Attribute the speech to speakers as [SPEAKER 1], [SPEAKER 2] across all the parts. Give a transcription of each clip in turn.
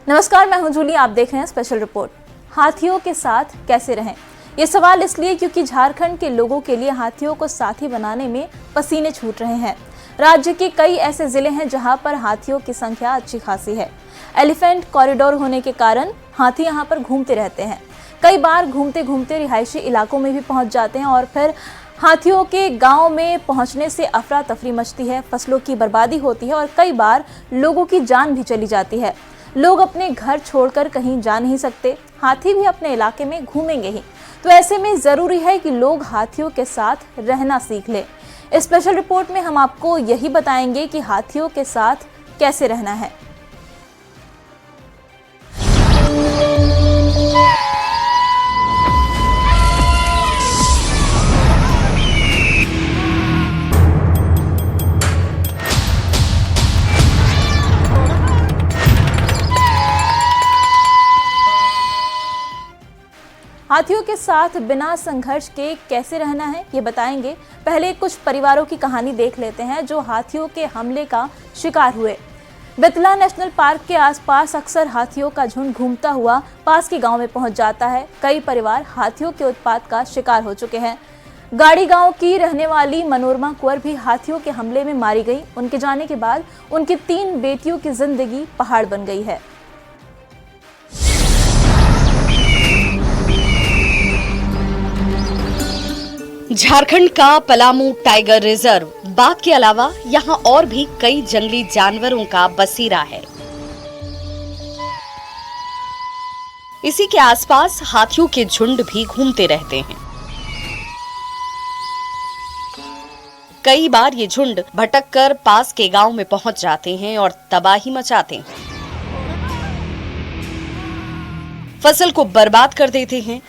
[SPEAKER 1] नमस्कार, मैं हूं जूली। आप देख रहे हैं स्पेशल रिपोर्ट। हाथियों के साथ कैसे रहें? ये सवाल इसलिए क्योंकि झारखंड के लोगों के लिए हाथियों को साथी बनाने में पसीने छूट रहे हैं। राज्य के कई ऐसे जिले हैं जहां पर हाथियों की संख्या अच्छी खासी है। एलिफेंट कॉरिडोर होने के कारण हाथी यहां पर घूमते रहते हैं। कई बार घूमते घूमते रिहायशी इलाकों में भी पहुंच जाते हैं और फिर हाथियों के गांव में पहुंचने से अफरा तफरी मचती है, फसलों की बर्बादी होती है और कई बार लोगों की जान भी चली जाती है। लोग अपने घर छोड़कर कहीं जा नहीं सकते, हाथी भी अपने इलाके में घूमेंगे ही। तो ऐसे में जरूरी है कि लोग हाथियों के साथ रहना सीख लें। इस स्पेशल रिपोर्ट में हम आपको यही बताएंगे कि हाथियों के साथ कैसे रहना है। हाथियों के साथ बिना संघर्ष के कैसे रहना है, ये बताएंगे। पहले कुछ परिवारों की कहानी देख लेते हैं जो हाथियों के हमले का शिकार हुए। बेतला नेशनल पार्क के आसपास अक्सर हाथियों का झुंड घूमता हुआ पास के गांव में पहुंच जाता है। कई परिवार हाथियों के उत्पात का शिकार हो चुके हैं। गाड़ी गांव की रहने वाली मनोरमा कुंवर भी हाथियों के हमले में मारी गई। उनके जाने के बाद उनकी 3 बेटियों की जिंदगी पहाड़ बन गई है।
[SPEAKER 2] झारखंड का पलामू टाइगर रिजर्व बाघ के अलावा यहाँ और भी कई जंगली जानवरों का बसेरा है। इसी के आसपास हाथियों के झुंड भी घूमते रहते हैं। कई बार ये झुंड भटककर पास के गांव में पहुंच जाते हैं और तबाही मचाते हैं, फसल को बर्बाद कर देते हैं,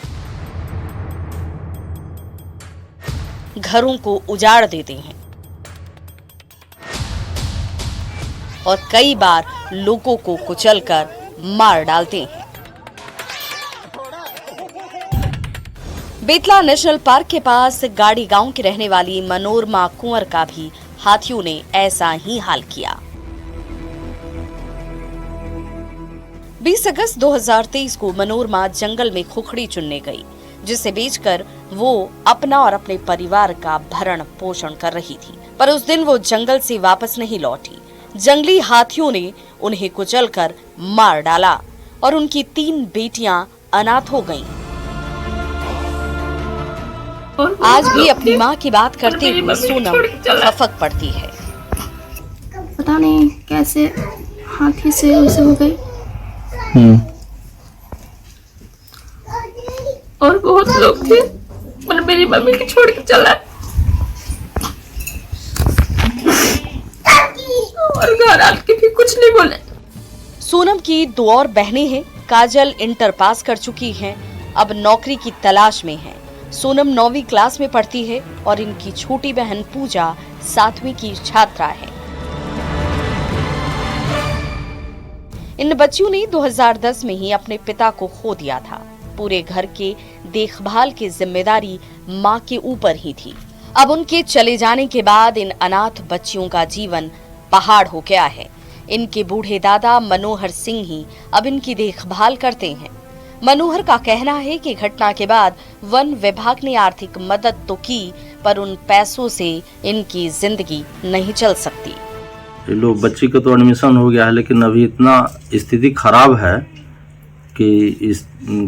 [SPEAKER 2] घरों को उजाड़ देते हैं और कई बार लोगों को कुचलकर मार डालते हैं। बेतला नेशनल पार्क के पास गाड़ी गांव की रहने वाली मनोरमा कुंवर का भी हाथियों ने ऐसा ही हाल किया। 20 अगस्त 2023 को मनोरमा जंगल में खुखड़ी चुनने गई, जिसे बेचकर वो अपना और अपने परिवार का भरण पोषण कर रही थी। पर उस दिन वो जंगल से वापस नहीं लौटी। जंगली हाथियों ने उन्हें कुचलकर मार डाला और उनकी 3 बेटियां अनाथ हो गईं। आज भी अपनी माँ की बात करते हुए सोनम खफक पड़ती है।
[SPEAKER 3] पता नहीं कैसे हाथी से उसे हो गई। और बहुत लोग थे, पर मेरी मम्मी की छोड़ के चला और घर आके भी कुछ नहीं बोले।
[SPEAKER 2] सोनम की 2 और बहनें हैं। काजल इंटर पास कर चुकी हैं, अब नौकरी की तलाश में है। सोनम 9वीं क्लास में पढ़ती है और इनकी छोटी बहन पूजा 7वीं की छात्रा है। इन बच्चियों ने 2010 में ही अपने पिता को खो दिया था। पूरे घर के देखभाल की जिम्मेदारी माँ के ऊपर ही थी। अब उनके चले जाने के बाद इन अनाथ बच्चियों का जीवन पहाड़ हो गया है। इनके बूढ़े दादा मनोहर सिंह ही अब इनकी देखभाल करते हैं। मनोहर का कहना है कि घटना के बाद वन विभाग ने आर्थिक मदद तो की, पर उन पैसों से इनकी जिंदगी नहीं चल सकती।
[SPEAKER 4] लोग बच्ची का तो एडमिशन हो गया है, लेकिन अभी इतना स्थिति खराब है कि इस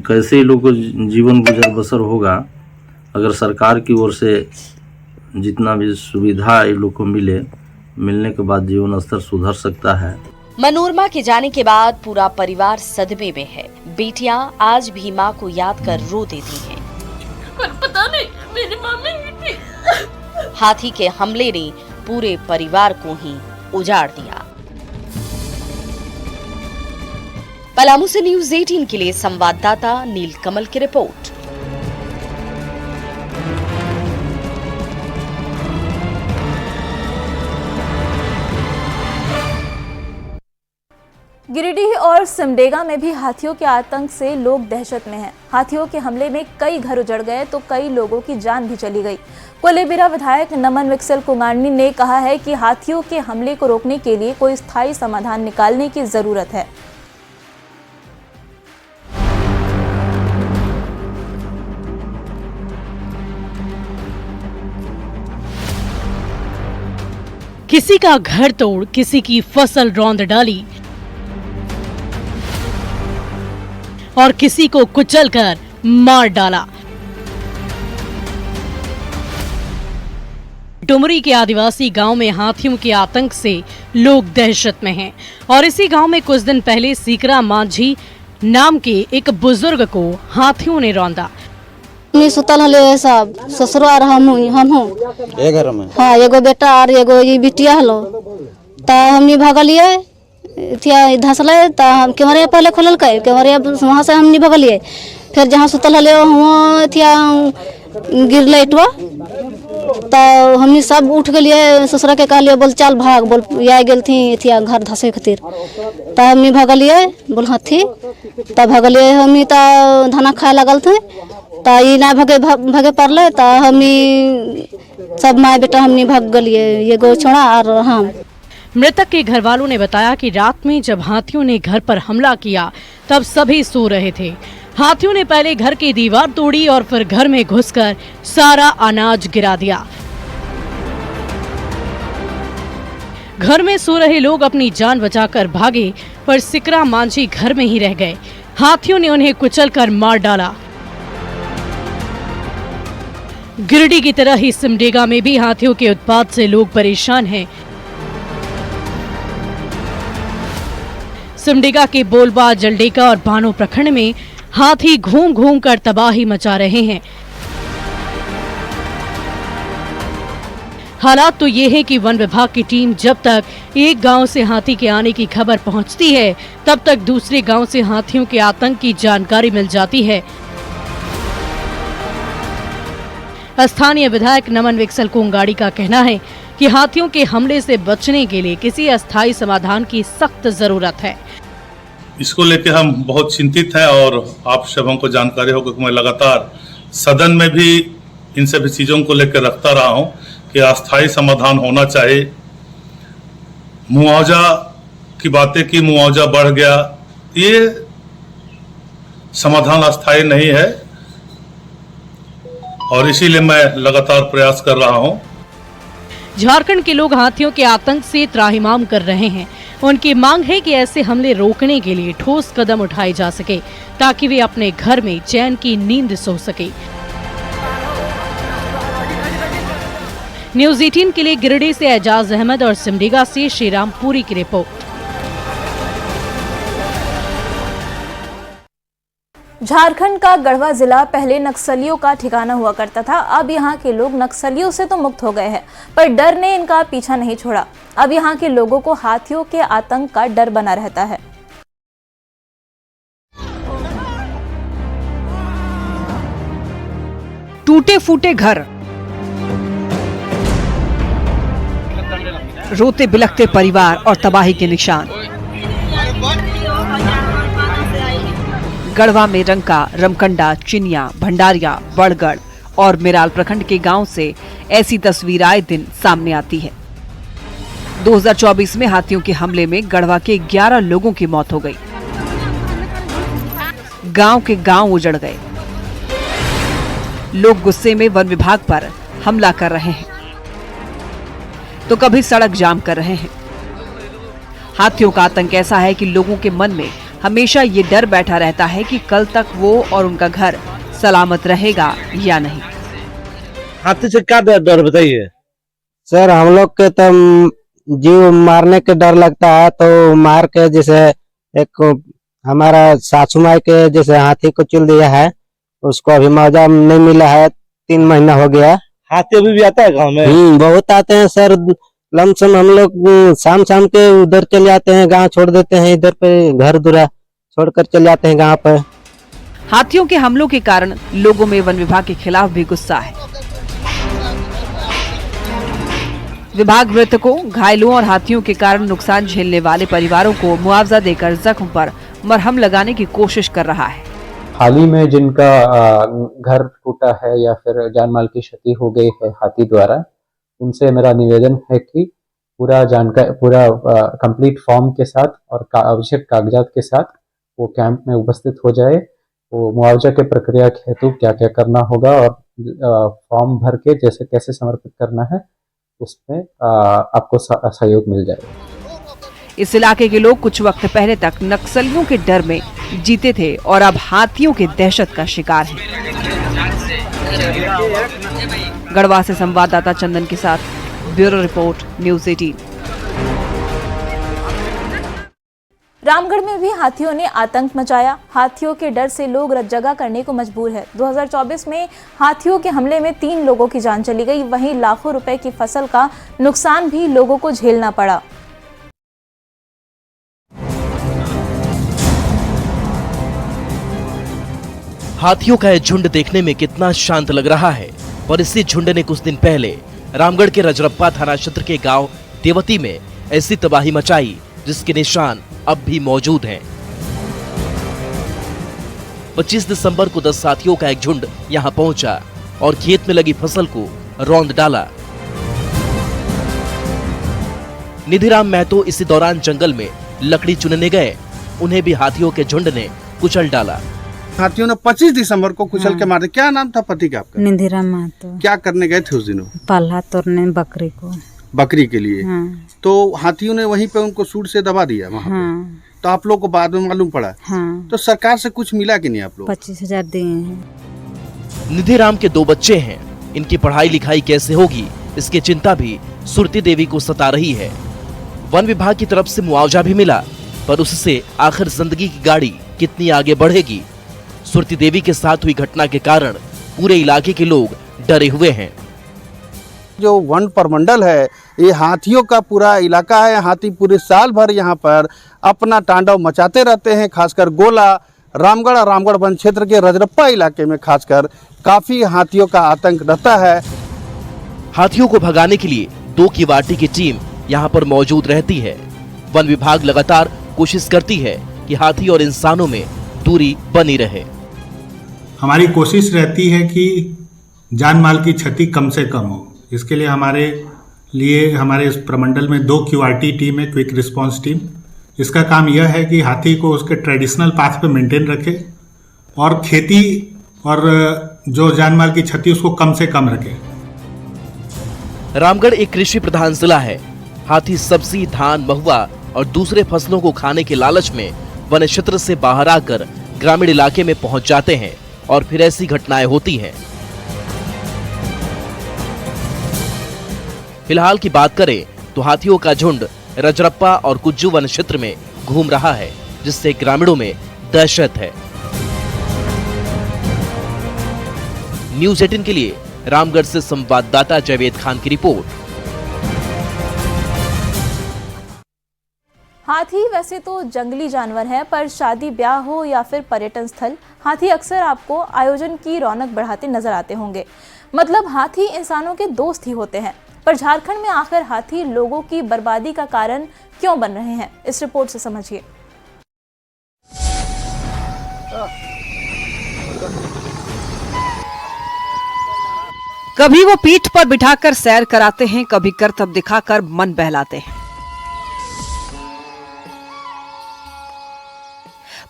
[SPEAKER 4] कैसे लोग को जीवन गुजर बसर होगा। अगर सरकार की ओर से जितना भी सुविधा ये लोग को मिलने के बाद जीवन स्तर सुधर सकता है।
[SPEAKER 2] मनोरमा के जाने के बाद पूरा परिवार सदमे में है। बेटियां आज भी माँ को याद कर रो देती हैं।
[SPEAKER 3] पर पता नहीं मेरी मम्मी थी।
[SPEAKER 2] हाथी के हमले ने पूरे परिवार को ही उजाड़ दिया। पलामू से न्यूज़ 18 के लिए संवाददाता नीलकमल की रिपोर्ट।
[SPEAKER 1] गिरिडीह और सिमडेगा में भी हाथियों के आतंक से लोग दहशत में हैं। हाथियों के हमले में कई घर उजड़ गए तो कई लोगों की जान भी चली गई। कोलेबिरा विधायक नमन विक्सल कुमारनी ने कहा है कि हाथियों के हमले को रोकने के लिए कोई स्थायी समाधान निकालने की जरूरत है।
[SPEAKER 5] किसी का घर तोड़, किसी की फसल रौंद डाली और किसी को कुचलकर मार डाला। डुमरी के आदिवासी गांव में हाथियों के आतंक से लोग दहशत में हैं और इसी गांव में कुछ दिन पहले सीकरा मांझी नाम के एक बुजुर्ग को हाथियों ने रौंदा।
[SPEAKER 6] सुतल हले सब ससुरार हम
[SPEAKER 7] ये घर में
[SPEAKER 6] हाँ एगो बेटा और एगो ये बिटिया हलो ता हमनी भगलिए धसले ता हम केवरिया पहले खोलल के केवरिया वहाँ से हमनी भगलिए फिर जहाँ सुतल हले वहाँ गिरले इटवा तो हमनी सब उठ गलिए ससुरा के कहलिए बोल चल भाग बोल या गेल थी घर धसे खातिर तो हमनी भगलिए बोल हाथी तब भगलिए हमनी तो धाना खाए लगल थे तो ये ना भगे पड़ले तो हमनी सब माँ बेटा हमनी भाग गलिए ये गो छोड़ा और हम।
[SPEAKER 5] मृतक के घर वालों ने बताया कि रात में जब हाथियों ने घर पर हमला किया तब सभी सो रहे थे। हाथियों ने पहले घर की दीवार तोड़ी और फिर घर में घुसकर सारा अनाज गिरा दिया। घर में सो रहे लोग अपनी जान बचाकर भागे पर सिकरा मांझी घर में ही रह गए। हाथियों ने उन्हें कुचलकर मार डाला। गिरिडीह की तरह ही सिमडेगा में भी हाथियों के उत्पात से लोग परेशान हैं। सिमडेगा के बोलबा, जलडेगा और बानो प्रखंड में हाथी घूम घूम कर तबाही मचा रहे हैं। हालात तो ये है कि वन विभाग की टीम जब तक एक गांव से हाथी के आने की खबर पहुंचती है तब तक दूसरे गांव से हाथियों के आतंक की जानकारी मिल जाती है। स्थानीय विधायक नमन विक्सल कोंगाड़ी का कहना है कि हाथियों के हमले से बचने के लिए किसी अस्थायी समाधान की सख्त जरूरत है।
[SPEAKER 8] इसको लेकर हम बहुत चिंतित हैं और आप सबों को जानकारी होगा कि मैं लगातार सदन में भी इन सभी चीज़ों को लेकर रखता रहा हूं कि अस्थायी समाधान होना चाहिए। मुआवजा की बातें की, मुआवजा बढ़ गया, ये समाधान अस्थायी नहीं है और इसीलिए मैं लगातार प्रयास कर रहा हूं।
[SPEAKER 5] झारखंड के लोग हाथियों के आतंक से त्राहिमाम कर रहे हैं। उनकी मांग है कि ऐसे हमले रोकने के लिए ठोस कदम उठाए जा सके ताकि वे अपने घर में चैन की नींद सो सके। न्यूज़ 18 के लिए गिरिडीह से एजाज अहमद और सिमडेगा से श्रीराम पुरी की रिपोर्ट।
[SPEAKER 1] झारखंड का गढ़वा जिला पहले नक्सलियों का ठिकाना हुआ करता था। अब यहाँ के लोग नक्सलियों से तो मुक्त हो गए हैं, पर डर ने इनका पीछा नहीं छोड़ा। अब यहाँ के लोगों को हाथियों के आतंक का डर बना रहता है।
[SPEAKER 9] टूटे फूटे घर, रोते बिलखते परिवार और तबाही के निशान। गढ़वा में रंका, रमकंडा, चिनिया, भंडारिया, बड़गढ़ और मिराल प्रखंड के गांव से ऐसी तस्वीर आए दिन सामने आती है। 2024 में हाथियों के हमले में गढ़वा के 11 लोगों की मौत हो गई। गांव के गांव उजड़ गए। लोग गुस्से में वन विभाग पर हमला कर रहे हैं तो कभी सड़क जाम कर रहे हैं। हाथियों का आतंक ऐसा है कि लोगों के मन में हमेशा ये डर बैठा रहता है कि कल तक वो और उनका घर सलामत रहेगा या नहीं।
[SPEAKER 7] हाथी से क्या डर बताइए?
[SPEAKER 10] सर हम लोग के तो जीव मारने के डर लगता है, तो मार के जैसे एक हमारा सासू माई के जैसे हाथी को चुल दिया है, उसको अभी मुआवजा नहीं मिला है, 3 महीना हो गया।
[SPEAKER 7] हाथी अभी भी आता है गांव में?
[SPEAKER 10] बहुत आते हैं सर। लमसम हम लोग शाम शाम के उधर चले जाते हैं, गांव छोड़ देते हैं, इधर पे घर दूरा छोड़कर चले जाते हैं गांव पर।
[SPEAKER 9] हाथियों के हमलों के कारण लोगों में वन विभाग के खिलाफ भी गुस्सा है। विभाग मृतकों, घायलों और हाथियों के कारण नुकसान झेलने वाले परिवारों को मुआवजा देकर जख्म पर मरहम लगाने की कोशिश कर रहा है।
[SPEAKER 11] हाल ही में जिनका घर टूटा है या फिर जान माल की क्षति हो गई है हाथी द्वारा, उनसे मेरा निवेदन है कि पूरा कंप्लीट फॉर्म के साथ और आवश्यक कागजात के साथ वो कैंप में उपस्थित हो जाए। वो मुआवजा के प्रक्रिया के हेतु क्या क्या करना होगा और फॉर्म भर के जैसे कैसे समर्पित करना है उसमें आपको सहयोग मिल जाएगा।
[SPEAKER 9] इस इलाके के लोग कुछ वक्त पहले तक नक्सलियों के डर में जीते थे और अब हाथियों की दहशत का शिकार हैं। गढ़वा से संवाददाता चंदन के साथ ब्यूरो रिपोर्ट, न्यूज़ 18।
[SPEAKER 1] रामगढ़ में भी हाथियों ने आतंक मचाया। हाथियों के डर से लोग जगह करने को मजबूर है। 2024 में हाथियों के हमले में 3 लोगों की जान चली गई। वहीं लाखों रुपए की फसल का नुकसान भी लोगों को झेलना पड़ा।
[SPEAKER 12] हाथियों का यह झुंड देखने में कितना शांत लग रहा है, पर इसी झुंड ने कुछ दिन पहले रामगढ़ के रजरप्पा थाना क्षेत्र के गांव देवती में ऐसी तबाही मचाई जिसके निशान अब भी मौजूद हैं। 25 दिसंबर को 10 हाथियों का एक झुंड यहां पहुंचा और खेत में लगी फसल को रौंद डाला। निधिराम महतो इसी दौरान जंगल में लकड़ी चुनने गए, उन्हें भी हाथियों के झुंड ने कुचल डाला।
[SPEAKER 13] हाथियों ने 25 दिसंबर को कुचल के मारे। क्या नाम था पति का आपका?
[SPEAKER 14] निधिराम महतो।
[SPEAKER 13] क्या करने गए थे उस दिनों?
[SPEAKER 14] पाला तोड़ने बकरी को।
[SPEAKER 13] बकरी के लिए? तो हाथियों ने वहीं पे उनको सूंड से दबा दिया वहाँ पे। तो आप लोग को बाद में मालूम पड़ा? तो सरकार से कुछ मिला कि नहीं आप लोग?
[SPEAKER 14] 25,000 दिए हैं।
[SPEAKER 12] निधिराम के 2 बच्चे हैं, इनकी पढ़ाई लिखाई कैसे होगी इसकी चिंता भी सुरती देवी को सता रही है। वन विभाग की तरफ से मुआवजा भी मिला, पर उससे आखिर जिंदगी की गाड़ी कितनी आगे बढ़ेगी? सुरती देवी के साथ हुई घटना के कारण पूरे इलाके के लोग डरे हुए हैं।
[SPEAKER 13] जो वन प्रमंडल है, ये हाथियों का पूरा इलाका है। हाथी पूरे साल भर यहाँ पर अपना तांडव मचाते रहते हैं। खासकर गोला, रामगढ़ और रामगढ़ वन क्षेत्र के रजरप्पा इलाके में खासकर काफी हाथियों का आतंक रहता है।
[SPEAKER 12] हाथियों को भगाने के लिए 2 की वाटी की टीम यहाँ पर मौजूद रहती है। वन विभाग लगातार कोशिश करती है कि हाथी और इंसानों में दूरी बनी रहे।
[SPEAKER 15] हमारी कोशिश रहती है कि जान माल की क्षति कम से कम हो। इसके लिए हमारे इस प्रमंडल में 2 QRT टीम है, क्विक रिस्पांस टीम। इसका काम यह है कि हाथी को उसके ट्रेडिशनल पाथ पे मेंटेन रखे और खेती और जो जान माल की क्षति उसको कम से कम रखे।
[SPEAKER 12] रामगढ़ एक कृषि प्रधान जिला है। हाथी सब्जी, धान, महुआ और दूसरे फसलों को खाने के लालच में वन क्षेत्र से बाहर आकर ग्रामीण इलाके में पहुंच जाते हैं और फिर ऐसी घटनाएं होती हैं। फिलहाल की बात करें तो हाथियों का झुंड रजरप्पा और कुज्जू वन क्षेत्र में घूम रहा है, जिससे ग्रामीणों में दहशत है। न्यूज़ 18 के लिए रामगढ़ से संवाददाता जावेद खान की रिपोर्ट।
[SPEAKER 1] हाथी वैसे तो जंगली जानवर है, पर शादी ब्याह हो या फिर पर्यटन स्थल, हाथी अक्सर आपको आयोजन की रौनक बढ़ाते नजर आते होंगे। मतलब हाथी इंसानों के दोस्त ही होते हैं। पर झारखंड में आखिर हाथी लोगों की बर्बादी का कारण क्यों बन रहे हैं, इस रिपोर्ट से समझिए।
[SPEAKER 9] कभी वो पीठ पर बिठाकर सैर कराते हैं, कभी करतब दिखाकर मन बहलाते हैं।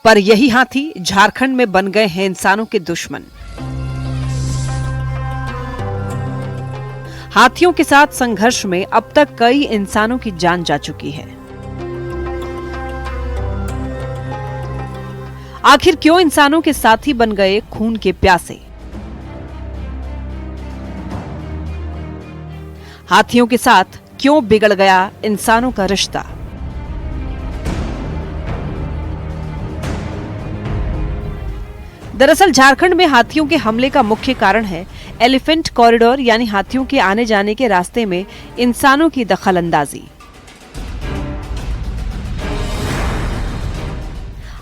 [SPEAKER 9] पर यही हाथी झारखंड में बन गए हैं इंसानों के दुश्मन। हाथियों के साथ संघर्ष में अब तक कई इंसानों की जान जा चुकी है। आखिर क्यों इंसानों के साथी बन गए खून के प्यासे? हाथियों के साथ क्यों बिगड़ गया इंसानों का रिश्ता? दरअसल झारखंड में हाथियों के हमले का मुख्य कारण है एलिफेंट कॉरिडोर, यानी हाथियों के आने जाने के रास्ते में इंसानों की दखलंदाजी।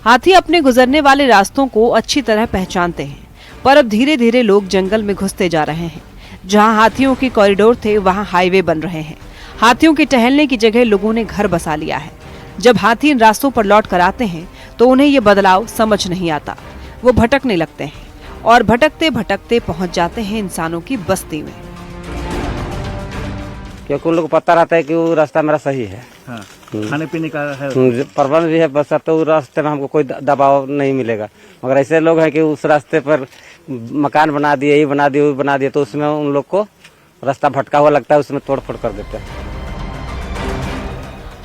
[SPEAKER 9] हाथी अपने गुजरने वाले रास्तों को अच्छी तरह पहचानते हैं, पर अब धीरे धीरे लोग जंगल में घुसते जा रहे हैं। जहां हाथियों के कॉरिडोर थे, वहां हाईवे बन रहे हैं। हाथियों के टहलने की जगह लोगों ने घर बसा लिया है। जब हाथी इन रास्तों पर लौट कर आते हैं तो उन्हें ये बदलाव समझ नहीं आता। वो भटकने लगते हैं और भटकते भटकते पहुंच जाते हैं इंसानों की बस्ती में।
[SPEAKER 10] क्योंकि उन लोग को पता रहता है कि वो रास्ता मेरा सही है।
[SPEAKER 7] हाँ, खाने पीने का है,
[SPEAKER 10] प्रबंध भी है, बस तो उस रास्ते में हमको कोई दबाव नहीं मिलेगा। मगर ऐसे लोग हैं कि उस रास्ते पर मकान बना दिए, ये बना दिए, वो बना दिए, तो उसमें उन लोग को रास्ता भटका हुआ लगता है उसमें तोड़ फोड़ कर देते हैं।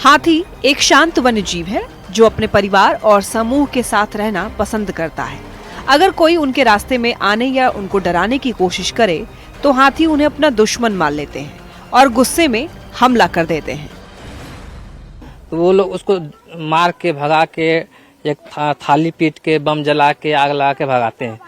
[SPEAKER 9] हाथी एक शांत वन्य जीव है जो अपने परिवार और समूह के साथ रहना पसंद करता है। अगर कोई उनके रास्ते में आने या उनको डराने की कोशिश करे तो हाथी उन्हें अपना दुश्मन मान लेते हैं और गुस्से में हमला कर देते हैं।
[SPEAKER 10] तो वो लोग उसको मार के भगा के एक थाली पीट के बम जला के आग लगा के भगाते हैं।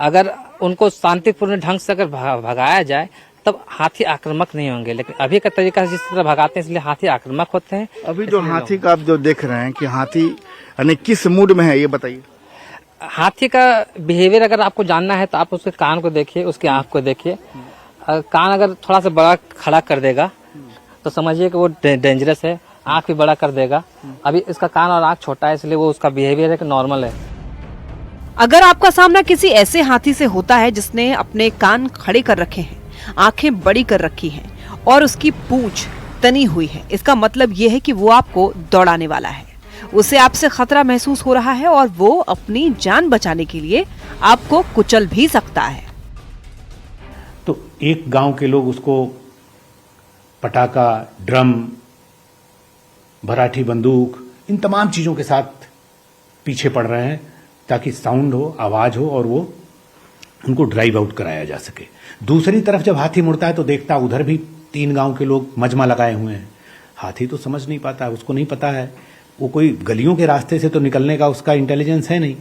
[SPEAKER 10] अगर उनको शांतिपूर्ण ढंग से अगर भगाया जाए तब हाथी आक्रामक नहीं होंगे, लेकिन अभी का तरीका जिस तरह भगाते हैं इसलिए हाथी आक्रामक होते हैं।
[SPEAKER 13] अभी जो हाथी का आप जो देख रहे हैं कि हाथी यानी किस मूड में है ये बताइए।
[SPEAKER 10] हाथी का बिहेवियर अगर आपको जानना है तो आप उसके कान को देखिए, उसकी आंख को देखिए। कान अगर थोड़ा सा बड़ा खड़ा कर देगा तो समझिए कि वो डेंजरस है। आंख भी बड़ा कर देगा, अभी इसका कान और आंख छोटा है इसलिए वो उसका बिहेवियर है कि नॉर्मल है।
[SPEAKER 9] अगर आपका सामना किसी ऐसे हाथी से होता है जिसने अपने कान खड़े कर रखे हैं, आंखें बड़ी कर रखी हैं और उसकी पूंछ तनी हुई है, इसका मतलब ये है कि वो आपको दौड़ाने वाला है। उसे आपसे खतरा महसूस हो रहा है और वो अपनी जान बचाने के लिए आपको कुचल भी सकता है।
[SPEAKER 15] तो एक गांव के लोग उसको पटाखा, ड्रम, भराठी बंदूक, इन तमाम चीजों के साथ पीछे पड़ रहे हैं ताकि साउंड हो, आवाज हो और वो उनको ड्राइव आउट कराया जा सके। दूसरी तरफ जब हाथी मुड़ता है तो देखता उधर भी 3 गांव के लोग मजमा लगाए हुए हैं। हाथी तो समझ नहीं पाता, उसको नहीं पता है, वो कोई गलियों के रास्ते से तो निकलने का उसका इंटेलिजेंस है नहीं।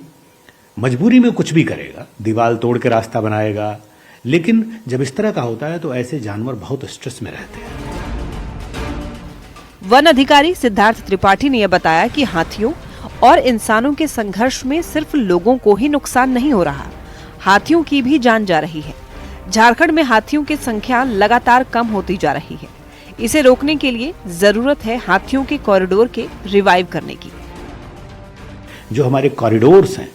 [SPEAKER 15] मजबूरी में कुछ भी करेगा, दीवार तोड़ के रास्ता बनाएगा। लेकिन जब इस तरह का होता है तो ऐसे जानवर बहुत स्ट्रेस में रहते हैं।
[SPEAKER 9] वन अधिकारी सिद्धार्थ त्रिपाठी ने यह बताया कि हाथियों और इंसानों के संघर्ष में सिर्फ लोगों को ही नुकसान नहीं हो रहा, हाथियों की भी जान जा रही है। झारखंड में हाथियों की संख्या लगातार कम होती जा रही है। इसे रोकने के लिए जरूरत है हाथियों के कॉरिडोर के रिवाइव करने की।
[SPEAKER 15] जो हमारे कॉरिडोर्स हैं,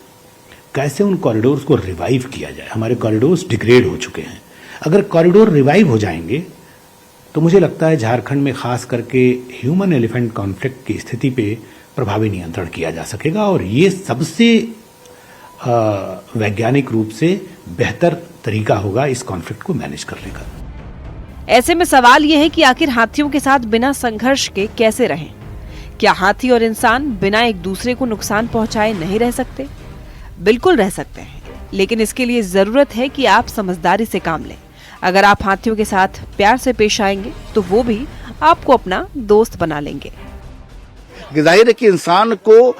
[SPEAKER 15] कैसे उन कॉरिडोर्स को रिवाइव किया जाए। हमारे कॉरिडोर्स डिग्रेड हो चुके हैं। अगर कॉरिडोर रिवाइव हो जाएंगे तो मुझे लगता है झारखंड में खास करके ह्यूमन एलिफेंट कॉन्फ्लिक्ट की स्थिति पे प्रभावी नियंत्रण किया जा सकेगा और ये सबसे वैज्ञानिक रूप से बेहतर तरीका होगा इस कॉन्फ्लिक्ट को मैनेज करने का।
[SPEAKER 9] ऐसे में सवाल यह है कि आखिर हाथियों के साथ बिना संघर्ष के कैसे रहें? क्या हाथी और इंसान बिना एक दूसरे को नुकसान पहुंचाए नहीं रह सकते? बिल्कुल रह सकते हैं, लेकिन इसके लिए जरूरत है कि आप समझदारी से काम लें। अगर आप हाथियों के साथ प्यार से पेश आएंगे तो वो भी आपको अपना दोस्त बना लेंगे।
[SPEAKER 13] जाहिर है कि इंसान को,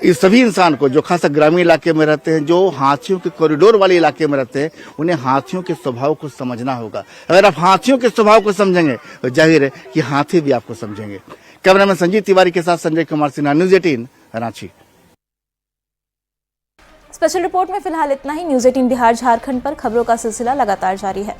[SPEAKER 13] इस सभी इंसान को जो खासा ग्रामीण इलाके में रहते हैं, जो हाथियों के कॉरिडोर वाले इलाके में रहते हैं, उन्हें हाथियों के स्वभाव को समझना होगा। अगर आप हाथियों के स्वभाव को समझेंगे तो जाहिर है कि हाथी भी आपको समझेंगे। कैमरामैन संजीव तिवारी के साथ Sanjay Kumar Sinha, news 18 Ranchi.
[SPEAKER 1] Special report में फिलहाल इतना ही। न्यूज़ 18 बिहार झारखंड पर खबरों का सिलसिला लगातार जारी है।